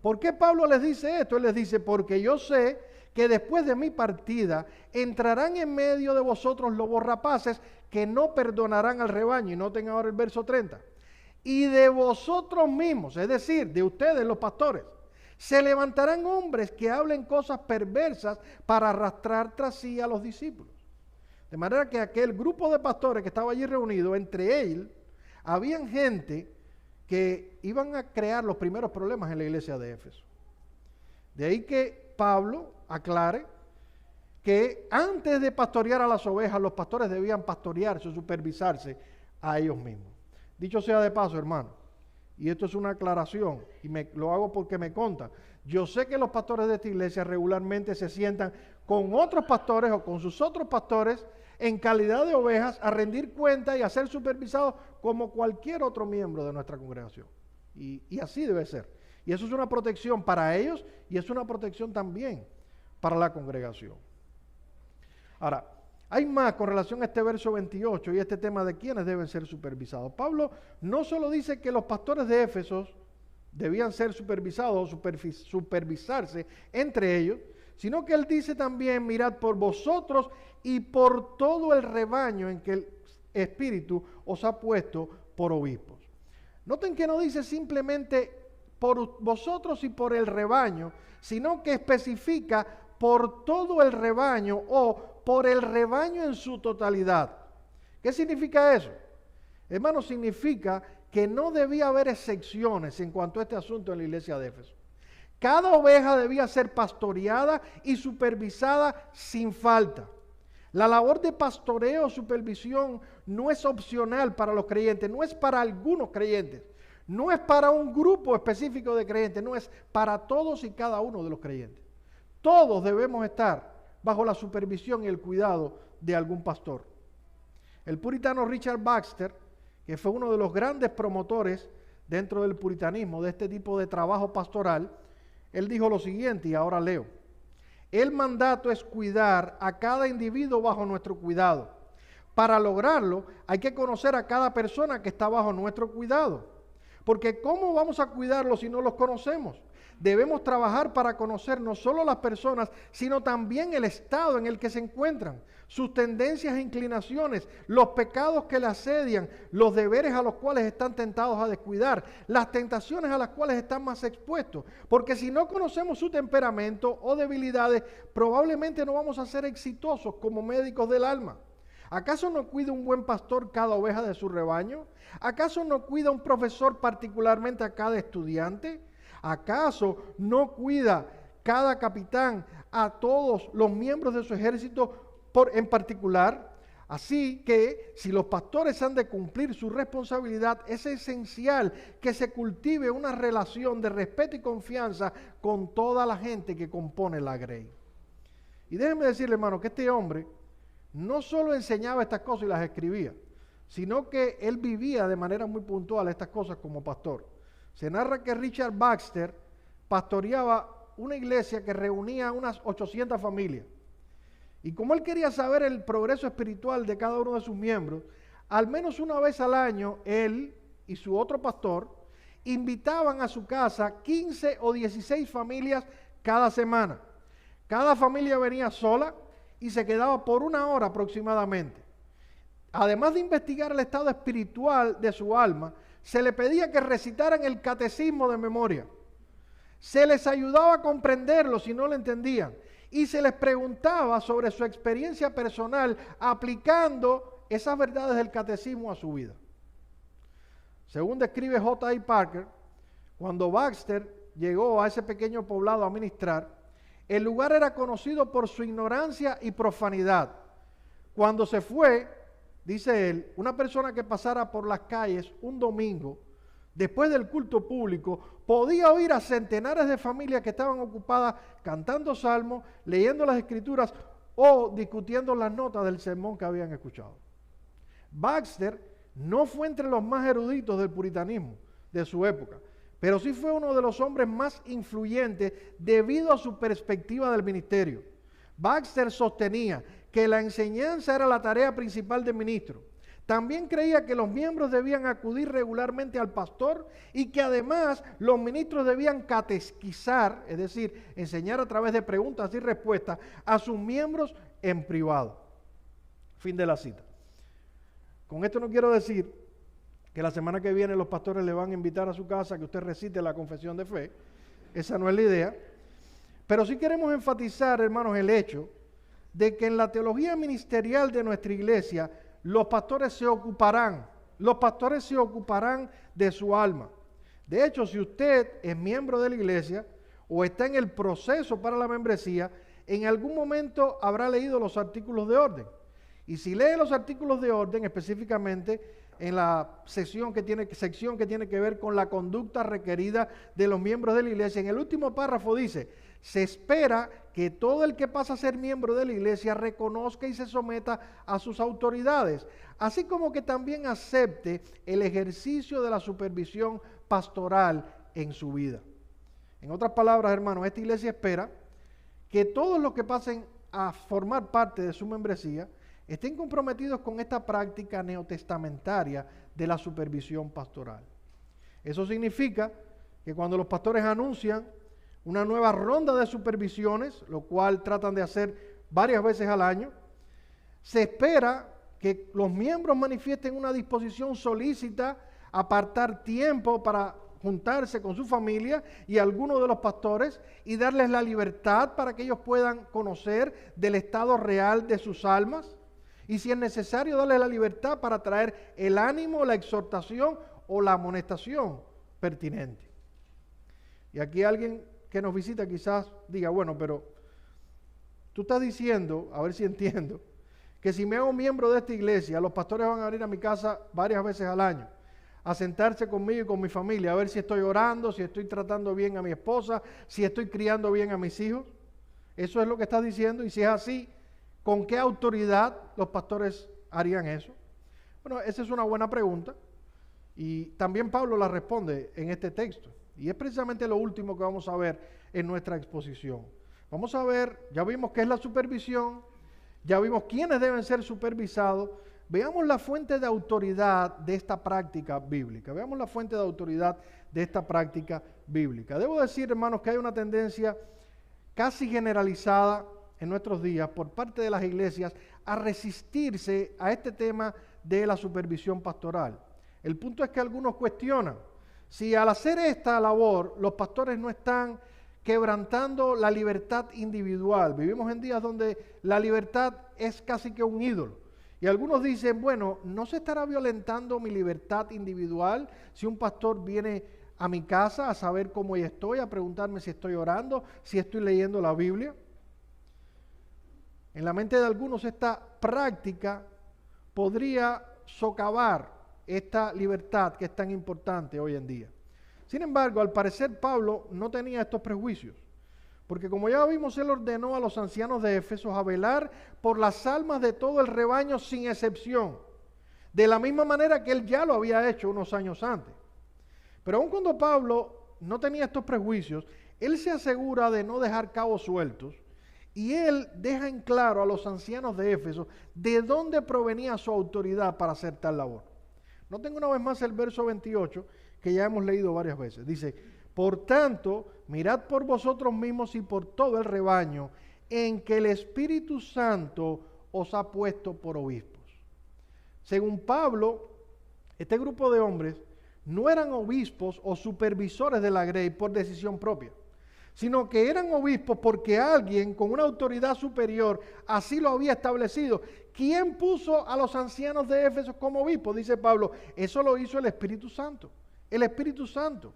¿Por qué Pablo les dice esto? Él les dice, porque yo sé que después de mi partida entrarán en medio de vosotros lobos rapaces que no perdonarán al rebaño. Y noten ahora el verso 30. Y de vosotros mismos, es decir, de ustedes los pastores, se levantarán hombres que hablen cosas perversas para arrastrar tras sí a los discípulos. De manera que aquel grupo de pastores que estaba allí reunido, entre ellos, habían gente que iban a crear los primeros problemas en la iglesia de Éfeso. De ahí que Pablo aclare que antes de pastorear a las ovejas, los pastores debían pastorearse o supervisarse a ellos mismos. Dicho sea de paso, hermano, y esto es una aclaración, y lo hago porque me consta. Yo sé que los pastores de esta iglesia regularmente se sientan con otros pastores o con sus otros pastores en calidad de ovejas a rendir cuenta y a ser supervisados como cualquier otro miembro de nuestra congregación. Y así debe ser. Y eso es una protección para ellos y es una protección también para la congregación. Ahora, hay más con relación a este verso 28 y este tema de quiénes deben ser supervisados. Pablo no solo dice que los pastores de Éfeso debían ser supervisados o supervisarse entre ellos, sino que él dice también, mirad por vosotros y por todo el rebaño en que el Espíritu os ha puesto por obispos. Noten que no dice simplemente por vosotros y por el rebaño, sino que especifica por todo el rebaño o por el rebaño en su totalidad. ¿Qué significa eso? Hermano, significa que no debía haber excepciones en cuanto a este asunto en la iglesia de Éfeso. Cada oveja debía ser pastoreada y supervisada sin falta. La labor de pastoreo o supervisión no es opcional para los creyentes, no es para algunos creyentes, no es para un grupo específico de creyentes, no es para todos y cada uno de los creyentes. Todos debemos estar bajo la supervisión y el cuidado de algún pastor. El puritano Richard Baxter, que fue uno de los grandes promotores dentro del puritanismo de este tipo de trabajo pastoral, él dijo lo siguiente, y ahora leo: el mandato es cuidar a cada individuo bajo nuestro cuidado. Para lograrlo hay que conocer a cada persona que está bajo nuestro cuidado, porque ¿cómo vamos a cuidarlos si no los conocemos? Debemos trabajar para conocer no solo las personas, sino también el estado en el que se encuentran, sus tendencias e inclinaciones, los pecados que le asedian, los deberes a los cuales están tentados a descuidar, las tentaciones a las cuales están más expuestos. Porque si no conocemos su temperamento o debilidades, probablemente no vamos a ser exitosos como médicos del alma. ¿Acaso no cuida un buen pastor cada oveja de su rebaño? ¿Acaso no cuida un profesor particularmente a cada estudiante? ¿Acaso no cuida cada capitán a todos los miembros de su ejército en particular? Así que si los pastores han de cumplir su responsabilidad, es esencial que se cultive una relación de respeto y confianza con toda la gente que compone la grey. Y déjenme decirle, hermano, que este hombre no solo enseñaba estas cosas y las escribía, sino que él vivía de manera muy puntual estas cosas como pastor. Se narra que Richard Baxter pastoreaba una iglesia que reunía unas 800 familias. Y como él quería saber el progreso espiritual de cada uno de sus miembros, al menos una vez al año, él y su otro pastor invitaban a su casa 15 o 16 familias cada semana. Cada familia venía sola y se quedaba por 1 hora aproximadamente. Además de investigar el estado espiritual de su alma, se le pedía que recitaran el catecismo de memoria. Se les ayudaba a comprenderlo si no lo entendían. Y se les preguntaba sobre su experiencia personal aplicando esas verdades del catecismo a su vida. Según describe J.I. Parker, cuando Baxter llegó a ese pequeño poblado a ministrar, el lugar era conocido por su ignorancia y profanidad. Cuando se fue, dice él, una persona que pasara por las calles un domingo, después del culto público, podía oír a centenares de familias que estaban ocupadas cantando salmos, leyendo las escrituras o discutiendo las notas del sermón que habían escuchado. Baxter no fue entre los más eruditos del puritanismo de su época, pero sí fue uno de los hombres más influyentes debido a su perspectiva del ministerio. Baxter sostenía que la enseñanza era la tarea principal del ministro. También creía que los miembros debían acudir regularmente al pastor y que además los ministros debían catequizar, es decir, enseñar a través de preguntas y respuestas a sus miembros en privado. Fin de la cita. Con esto no quiero decir que la semana que viene los pastores le van a invitar a su casa que usted recite la confesión de fe. Esa no es la idea. Pero sí queremos enfatizar, hermanos, el hecho de que en la teología ministerial de nuestra iglesia los pastores se ocuparán de su alma. De hecho, si usted es miembro de la iglesia o está en el proceso para la membresía, en algún momento habrá leído los artículos de orden. Y si lee los artículos de orden, específicamente en la sección que tiene que ver con la conducta requerida de los miembros de la iglesia, en el último párrafo dice: se espera que todo el que pasa a ser miembro de la iglesia reconozca y se someta a sus autoridades, así como que también acepte el ejercicio de la supervisión pastoral en su vida. En otras palabras, hermanos, esta iglesia espera que todos los que pasen a formar parte de su membresía estén comprometidos con esta práctica neotestamentaria de la supervisión pastoral. Eso significa que cuando los pastores anuncian una nueva ronda de supervisiones, lo cual tratan de hacer varias veces al año, se espera que los miembros manifiesten una disposición solícita a apartar tiempo para juntarse con su familia y algunos de los pastores y darles la libertad para que ellos puedan conocer del estado real de sus almas. Y si es necesario, darles la libertad para traer el ánimo, la exhortación o la amonestación pertinente. Y aquí alguien que nos visita quizás diga: bueno, pero tú estás diciendo, a ver si entiendo, que si me hago miembro de esta iglesia, los pastores van a venir a mi casa varias veces al año a sentarse conmigo y con mi familia, a ver si estoy orando, si estoy tratando bien a mi esposa, si estoy criando bien a mis hijos. Eso es lo que estás diciendo. Y si es así, ¿con qué autoridad los pastores harían eso? Bueno, esa es una buena pregunta y también Pablo la responde en este texto. Y es precisamente lo último que vamos a ver en nuestra exposición. Vamos a ver, ya vimos qué es la supervisión, ya vimos quiénes deben ser supervisados. Veamos la fuente de autoridad de esta práctica bíblica. Veamos la fuente de autoridad de esta práctica bíblica. Debo decir, hermanos, que hay una tendencia casi generalizada en nuestros días por parte de las iglesias a resistirse a este tema de la supervisión pastoral. El punto es que algunos cuestionan si al hacer esta labor los pastores no están quebrantando la libertad individual. Vivimos en días donde la libertad es casi que un ídolo Y algunos dicen, bueno, ¿no se estará violentando mi libertad individual si un pastor viene a mi casa a saber cómo estoy, a preguntarme si estoy orando, si estoy leyendo la Biblia? En la mente de algunos esta práctica podría socavar esta libertad que es tan importante hoy en día. Sin embargo, al parecer Pablo no tenía estos prejuicios, porque como ya vimos, él ordenó a los ancianos de Éfeso a velar por las almas de todo el rebaño sin excepción, de la misma manera que él ya lo había hecho unos años antes. Pero aun cuando Pablo no tenía estos prejuicios, él se asegura de no dejar cabos sueltos, y él deja en claro a los ancianos de Éfeso de dónde provenía su autoridad para hacer tal labor. Noten una vez más el verso 28, que ya hemos leído varias veces. Dice, por tanto, mirad por vosotros mismos y por todo el rebaño, en que el Espíritu Santo os ha puesto por obispos. Según Pablo, este grupo de hombres no eran obispos o supervisores de la grey por decisión propia, sino que eran obispos porque alguien con una autoridad superior así lo había establecido. ¿Quién puso a los ancianos de Éfeso como obispos? Dice Pablo, eso lo hizo el Espíritu Santo. El Espíritu Santo.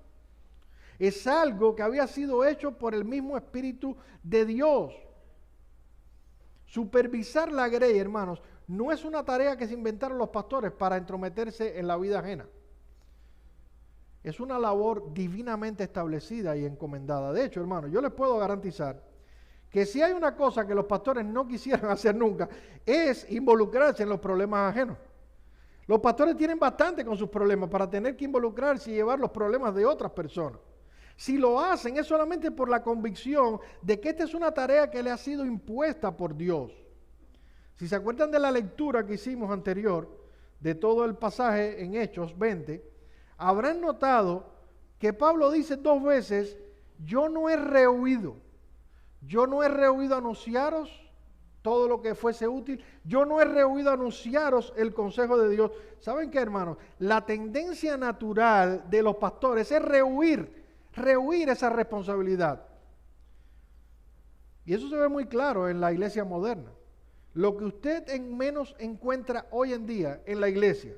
Es algo que había sido hecho por el mismo Espíritu de Dios. Supervisar la grey, hermanos, no es una tarea que se inventaron los pastores para entrometerse en la vida ajena. Es una labor divinamente establecida y encomendada. De hecho, hermanos, yo les puedo garantizar que si hay una cosa que los pastores no quisieran hacer nunca, es involucrarse en los problemas ajenos. Los pastores tienen bastante con sus problemas para tener que involucrarse y llevar los problemas de otras personas. Si lo hacen es solamente por la convicción de que esta es una tarea que le ha sido impuesta por Dios. Si se acuerdan de la lectura que hicimos anterior, de todo el pasaje en Hechos 20, habrán notado que Pablo dice 2 veces, yo no he rehuido anunciaros todo lo que fuese útil, yo no he rehuido anunciaros el consejo de Dios. ¿Saben qué, hermanos? La tendencia natural de los pastores es rehuir esa responsabilidad. Y eso se ve muy claro en la iglesia moderna. Lo que usted en menos encuentra hoy en día en la iglesia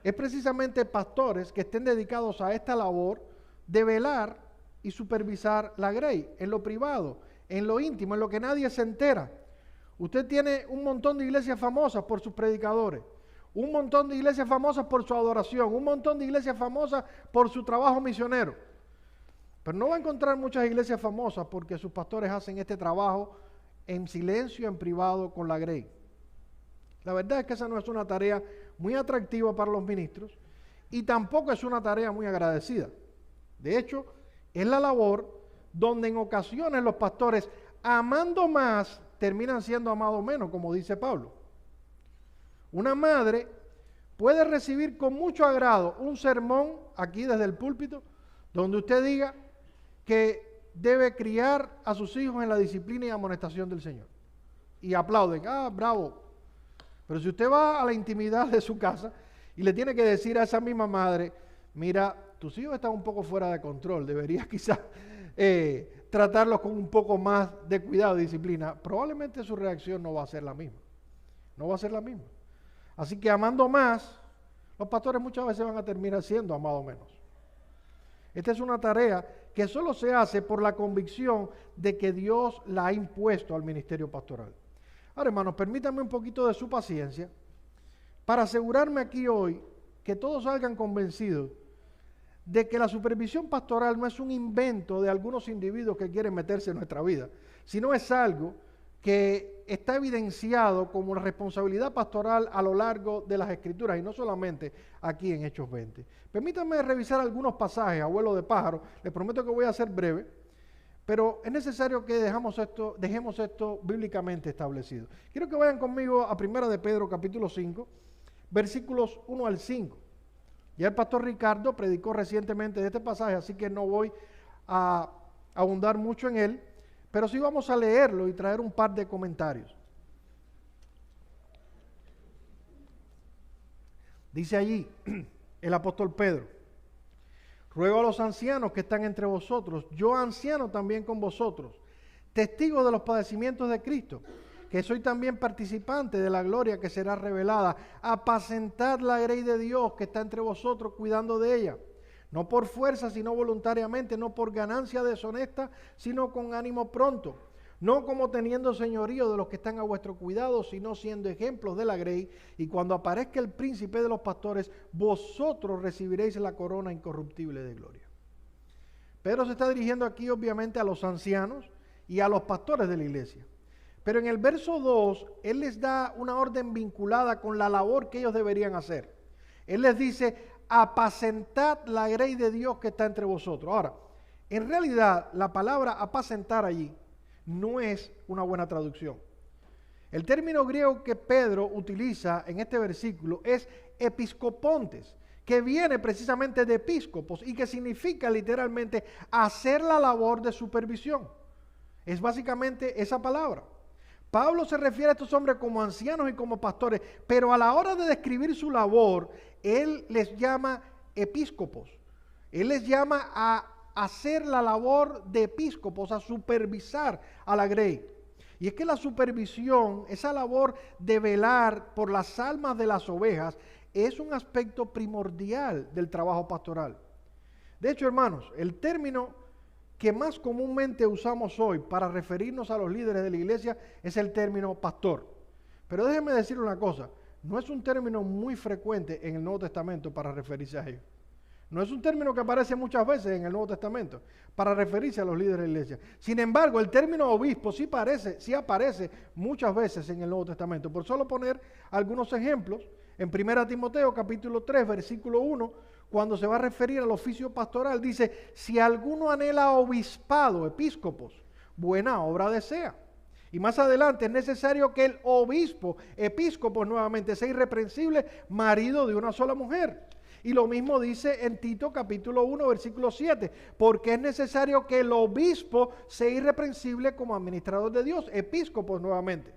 es precisamente pastores que estén dedicados a esta labor de velar y supervisar la grey, en lo privado, en lo íntimo, en lo que nadie se entera. Usted tiene un montón de iglesias famosas por sus predicadores, un montón de iglesias famosas por su adoración, un montón de iglesias famosas por su trabajo misionero. Pero no va a encontrar muchas iglesias famosas porque sus pastores hacen este trabajo en silencio, en privado, con la grey. La verdad es que esa no es una tarea muy atractiva para los ministros y tampoco es una tarea muy agradecida. De hecho, es la labor donde en ocasiones los pastores, amando más, terminan siendo amados menos, como dice Pablo. Una madre puede recibir con mucho agrado un sermón aquí desde el púlpito, donde usted diga que debe criar a sus hijos en la disciplina y amonestación del Señor. Y aplauden, bravo. Pero si usted va a la intimidad de su casa y le tiene que decir a esa misma madre, mira, tus hijos están un poco fuera de control, deberías quizás tratarlos con un poco más de cuidado y disciplina, probablemente su reacción no va a ser la misma. No va a ser la misma. Así que amando más, los pastores muchas veces van a terminar siendo amados menos. Esta es una tarea que solo se hace por la convicción de que Dios la ha impuesto al ministerio pastoral. Ahora, hermanos, permítanme un poquito de su paciencia para asegurarme aquí hoy que todos salgan convencidos de que la supervisión pastoral no es un invento de algunos individuos que quieren meterse en nuestra vida, sino es algo que está evidenciado como la responsabilidad pastoral a lo largo de las Escrituras y no solamente aquí en Hechos 20. Permítanme revisar algunos pasajes a vuelo de pájaro, les prometo que voy a ser breve, pero es necesario que dejemos esto bíblicamente establecido. Quiero que vayan conmigo a 1 de Pedro capítulo 5, versículos 1 al 5. Ya el pastor Ricardo predicó recientemente de este pasaje, así que no voy a abundar mucho en él, pero sí vamos a leerlo y traer un par de comentarios. Dice allí el apóstol Pedro, ruego a los ancianos que están entre vosotros, yo anciano también con vosotros, testigos de los padecimientos de Cristo, que soy también participante de la gloria que será revelada. Apacentad la grey de Dios que está entre vosotros, cuidando de ella. No por fuerza, sino voluntariamente, no por ganancia deshonesta, sino con ánimo pronto. No como teniendo señorío de los que están a vuestro cuidado, sino siendo ejemplos de la grey. Y cuando aparezca el príncipe de los pastores, vosotros recibiréis la corona incorruptible de gloria. Pedro se está dirigiendo aquí obviamente a los ancianos y a los pastores de la iglesia. Pero en el verso 2, él les da una orden vinculada con la labor que ellos deberían hacer. Él les dice, apacentad la grey de Dios que está entre vosotros. Ahora, en realidad, la palabra apacentar allí no es una buena traducción. El término griego que Pedro utiliza en este versículo es episcopontes, que viene precisamente de episcopos y que significa literalmente hacer la labor de supervisión. Es básicamente esa palabra. Pablo se refiere a estos hombres como ancianos y como pastores, pero a la hora de describir su labor, él les llama episcopos. Él les llama a hacer la labor de episcopos, a supervisar a la grey. Y es que la supervisión, esa labor de velar por las almas de las ovejas, es un aspecto primordial del trabajo pastoral. De hecho, hermanos, el término que más comúnmente usamos hoy para referirnos a los líderes de la iglesia es el término pastor. Pero déjenme decir una cosa, no es un término muy frecuente en el Nuevo Testamento para referirse a ellos. No es un término que aparece muchas veces en el Nuevo Testamento para referirse a los líderes de la iglesia. Sin embargo, el término obispo sí aparece muchas veces en el Nuevo Testamento. Por solo poner algunos ejemplos, en 1 Timoteo capítulo 3, versículo 1, cuando se va a referir al oficio pastoral, dice, si alguno anhela obispado, episcopos, buena obra desea. Y más adelante es necesario que el obispo, episcopos nuevamente, sea irreprensible, marido de una sola mujer. Y lo mismo dice en Tito capítulo 1, versículo 7, porque es necesario que el obispo sea irreprensible como administrador de Dios, episcopos nuevamente.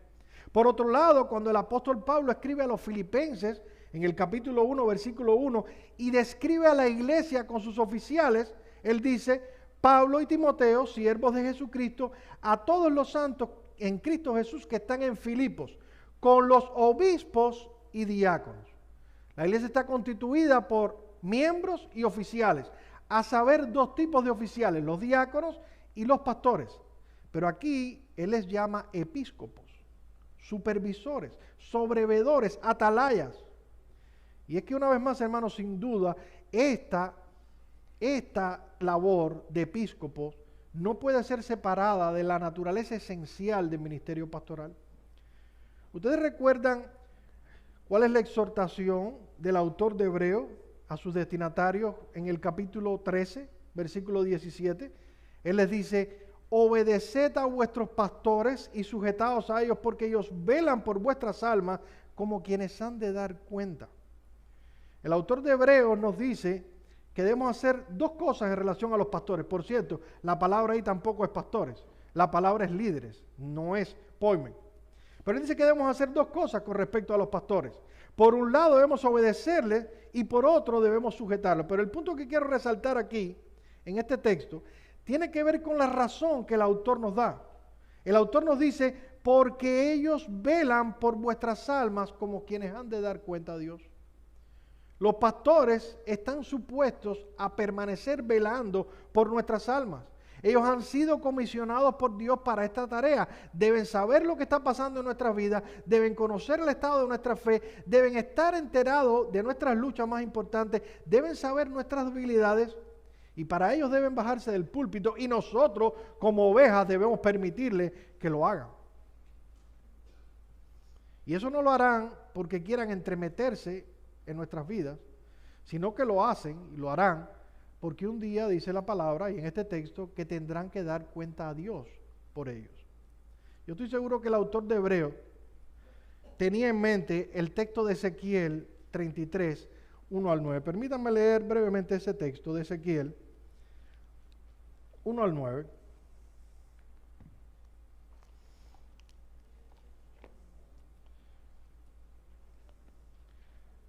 Por otro lado, cuando el apóstol Pablo escribe a los filipenses, en el capítulo 1, versículo 1, y describe a la iglesia con sus oficiales, él dice, Pablo y Timoteo, siervos de Jesucristo, a todos los santos en Cristo Jesús que están en Filipos, con los obispos y diáconos. La iglesia está constituida por miembros y oficiales, a saber, dos tipos de oficiales, los diáconos y los pastores. Pero aquí él les llama episcopos, supervisores, sobrevedores, atalayas. Y es que una vez más, hermanos, sin duda, esta labor de episcopos no puede ser separada de la naturaleza esencial del ministerio pastoral. ¿Ustedes recuerdan cuál es la exhortación del autor de Hebreo a sus destinatarios en el capítulo 13, versículo 17? Él les dice, obedeced a vuestros pastores y sujetaos a ellos, porque ellos velan por vuestras almas como quienes han de dar cuenta. El autor de Hebreos nos dice que debemos hacer dos cosas en relación a los pastores. Por cierto, la palabra ahí tampoco es pastores, la palabra es líderes, no es poimen. Pero él dice que debemos hacer dos cosas con respecto a los pastores. Por un lado debemos obedecerles y por otro debemos sujetarlos. Pero el punto que quiero resaltar aquí, en este texto, tiene que ver con la razón que el autor nos da. El autor nos dice, porque ellos velan por vuestras almas como quienes han de dar cuenta a Dios. Los pastores están supuestos a permanecer velando por nuestras almas. Ellos han sido comisionados por Dios para esta tarea. Deben saber lo que está pasando en nuestras vidas, deben conocer el estado de nuestra fe, deben estar enterados de nuestras luchas más importantes, deben saber nuestras debilidades y para ellos deben bajarse del púlpito y nosotros como ovejas debemos permitirles que lo hagan. Y eso no lo harán porque quieran entremeterse en nuestras vidas, sino que lo hacen y lo harán porque un día dice la palabra, y en este texto, que tendrán que dar cuenta a Dios por ellos. Yo estoy seguro que el autor de Hebreo tenía en mente el texto de Ezequiel 33, 1 al 9. Permítanme leer brevemente ese texto de Ezequiel 1 al 9.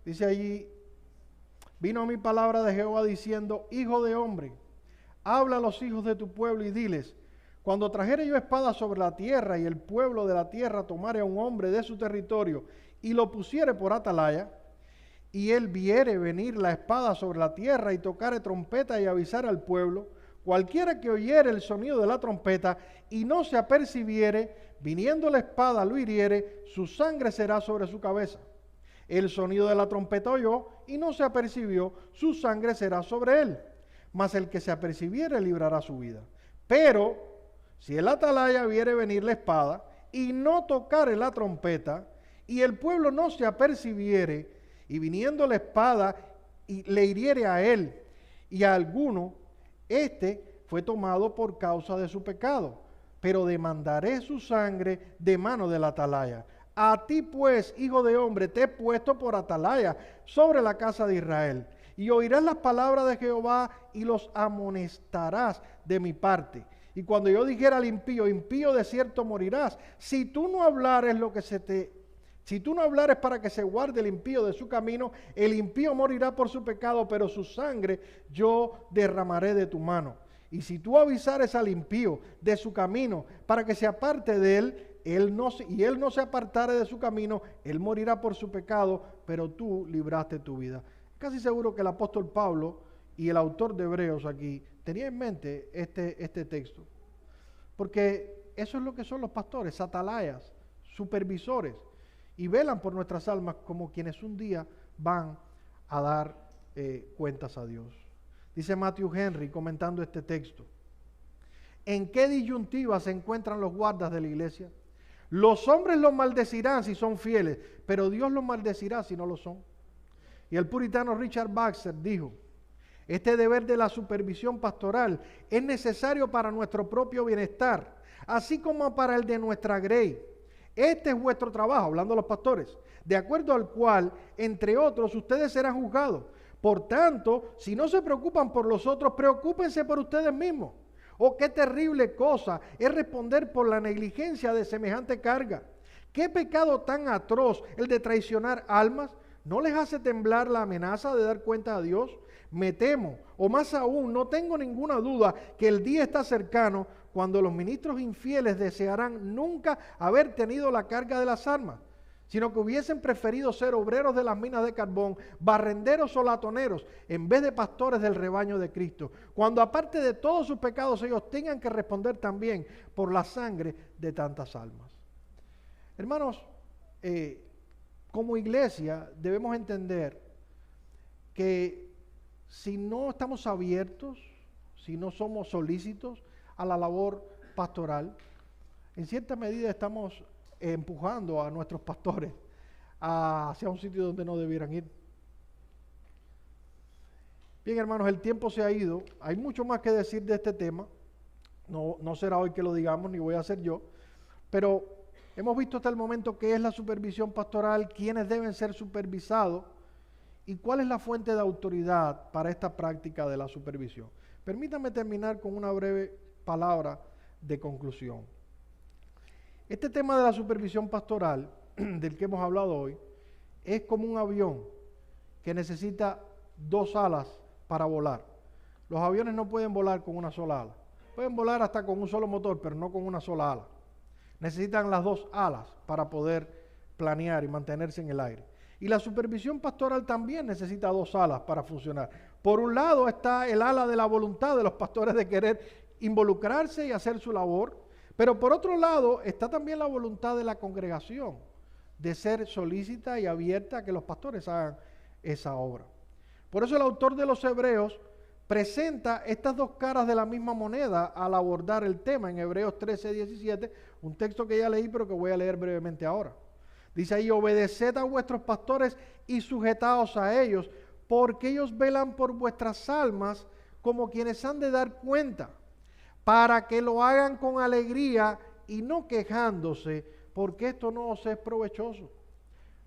Dice allí, vino mi palabra de Jehová diciendo, hijo de hombre, habla a los hijos de tu pueblo y diles, Cuando trajere yo espada sobre la tierra y el pueblo de la tierra tomare a un hombre de su territorio y lo pusiere por atalaya, y él viere venir la espada sobre la tierra y tocare trompeta y avisar al pueblo, cualquiera que oyere el sonido de la trompeta y no se apercibiere, viniendo la espada lo hiriere, su sangre será sobre su cabeza. El sonido de la trompeta oyó y no se apercibió, su sangre será sobre él. Mas el que se apercibiere librará su vida. Pero si el atalaya viere venir la espada y no tocare la trompeta, y el pueblo no se apercibiere, y viniendo la espada y le hiriere a él y a alguno, este fue tomado por causa de su pecado, pero demandaré su sangre de mano del atalaya. A ti pues, hijo de hombre, te he puesto por atalaya sobre la casa de Israel, y oirás las palabras de Jehová y los amonestarás de mi parte. Y cuando yo dijera al impío, impío de cierto morirás, si tú no hablares para que se guarde el impío de su camino, el impío morirá por su pecado, pero su sangre yo derramaré de tu mano. Y si tú avisares al impío de su camino para que se aparte de él, él no se apartare de su camino, él morirá por su pecado, pero tú libraste tu vida. Casi seguro que el apóstol Pablo y el autor de Hebreos aquí tenía en mente este texto, porque eso es lo que son los pastores, atalayas, supervisores, y velan por nuestras almas como quienes un día van a dar cuentas a Dios. Dice Matthew Henry comentando este texto: ¿en qué disyuntiva se encuentran los guardas de la iglesia? Los hombres los maldecirán si son fieles, pero Dios los maldecirá si no lo son. Y el puritano Richard Baxter dijo: este deber de la supervisión pastoral es necesario para nuestro propio bienestar, así como para el de nuestra grey. Este es vuestro trabajo, hablando a los pastores, de acuerdo al cual, entre otros, ustedes serán juzgados. Por tanto, si no se preocupan por los otros, preocúpense por ustedes mismos. Oh, qué terrible cosa es responder por la negligencia de semejante carga. Qué pecado tan atroz el de traicionar almas. ¿No les hace temblar la amenaza de dar cuenta a Dios? Me temo, o más aún, no tengo ninguna duda que el día está cercano cuando los ministros infieles desearán nunca haber tenido la carga de las armas, sino que hubiesen preferido ser obreros de las minas de carbón, barrenderos o latoneros, en vez de pastores del rebaño de Cristo, cuando aparte de todos sus pecados ellos tengan que responder también por la sangre de tantas almas. Hermanos, como iglesia debemos entender que si no estamos abiertos, si no somos solícitos a la labor pastoral, en cierta medida estamos empujando a nuestros pastores hacia un sitio donde no debieran ir. Bien, hermanos, el tiempo se ha ido. Hay mucho más que decir de este tema. No será hoy que lo digamos, ni voy a ser yo, pero hemos visto hasta el momento qué es la supervisión pastoral, quiénes deben ser supervisados y cuál es la fuente de autoridad para esta práctica de la supervisión. Permítame terminar con una breve palabra de conclusión. Este tema de la supervisión pastoral, del que hemos hablado hoy, es como un avión que necesita dos alas para volar. Los aviones no pueden volar con una sola ala. Pueden volar hasta con un solo motor, pero no con una sola ala. Necesitan las dos alas para poder planear y mantenerse en el aire. Y la supervisión pastoral también necesita dos alas para funcionar. Por un lado está el ala de la voluntad de los pastores de querer involucrarse y hacer su labor, pero por otro lado está también la voluntad de la congregación de ser solícita y abierta a que los pastores hagan esa obra. Por eso el autor de los Hebreos presenta estas dos caras de la misma moneda al abordar el tema en Hebreos 13:17, un texto que ya leí pero que voy a leer brevemente ahora. Dice ahí: obedeced a vuestros pastores y sujetaos a ellos, porque ellos velan por vuestras almas como quienes han de dar cuenta, para que lo hagan con alegría y no quejándose, porque esto no os es provechoso.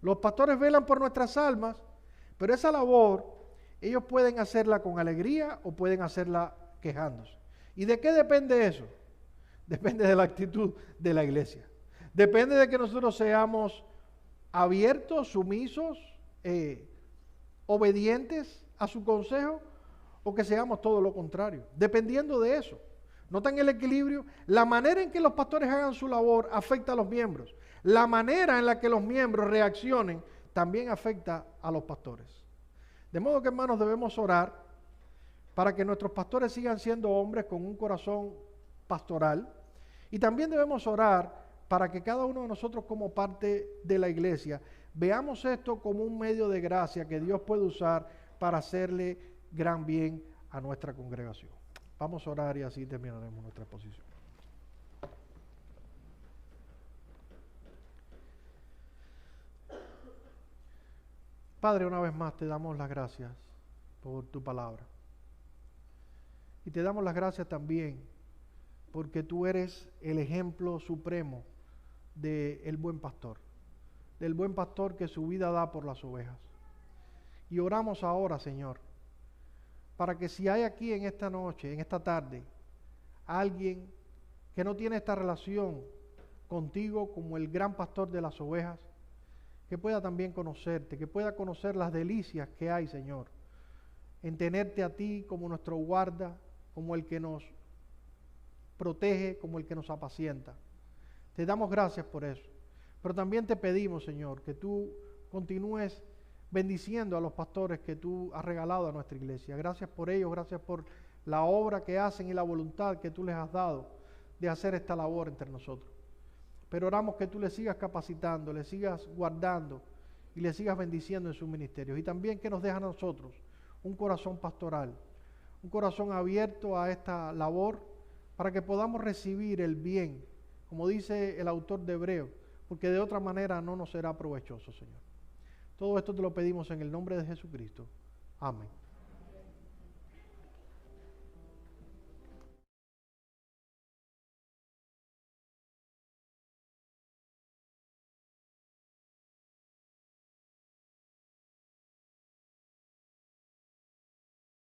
Los pastores velan por nuestras almas, pero esa labor ellos pueden hacerla con alegría o pueden hacerla quejándose. ¿Y de qué depende eso? Depende de la actitud de la iglesia. Depende de que nosotros seamos abiertos, sumisos, obedientes a su consejo, o que seamos todo lo contrario. Dependiendo de eso, ¿Notan el equilibrio? La manera en que los pastores hagan su labor afecta a los miembros. La manera en la que los miembros reaccionen también afecta a los pastores. De modo que, hermanos, debemos orar para que nuestros pastores sigan siendo hombres con un corazón pastoral. Y también debemos orar para que cada uno de nosotros, como parte de la iglesia, veamos esto como un medio de gracia que Dios puede usar para hacerle gran bien a nuestra congregación. Vamos a orar y así terminaremos nuestra exposición. Padre, una vez más te damos las gracias por tu palabra. Y te damos las gracias también porque tú eres el ejemplo supremo del buen pastor. Del buen pastor que su vida da por las ovejas. Y oramos ahora, Señor, para que si hay aquí en esta noche, en esta tarde, alguien que no tiene esta relación contigo como el gran pastor de las ovejas, que pueda también conocerte, que pueda conocer las delicias que hay, Señor, en tenerte a ti como nuestro guarda, como el que nos protege, como el que nos apacienta. Te damos gracias por eso. Pero también te pedimos, Señor, que tú continúes bendiciendo a los pastores que tú has regalado a nuestra iglesia. Gracias por ellos, gracias por la obra que hacen y la voluntad que tú les has dado de hacer esta labor entre nosotros. Pero oramos que tú les sigas capacitando, les sigas guardando y les sigas bendiciendo en sus ministerios. Y también que nos deje a nosotros un corazón pastoral, un corazón abierto a esta labor para que podamos recibir el bien, como dice el autor de Hebreos, porque de otra manera no nos será provechoso, Señor. Todo esto te lo pedimos en el nombre de Jesucristo. Amén.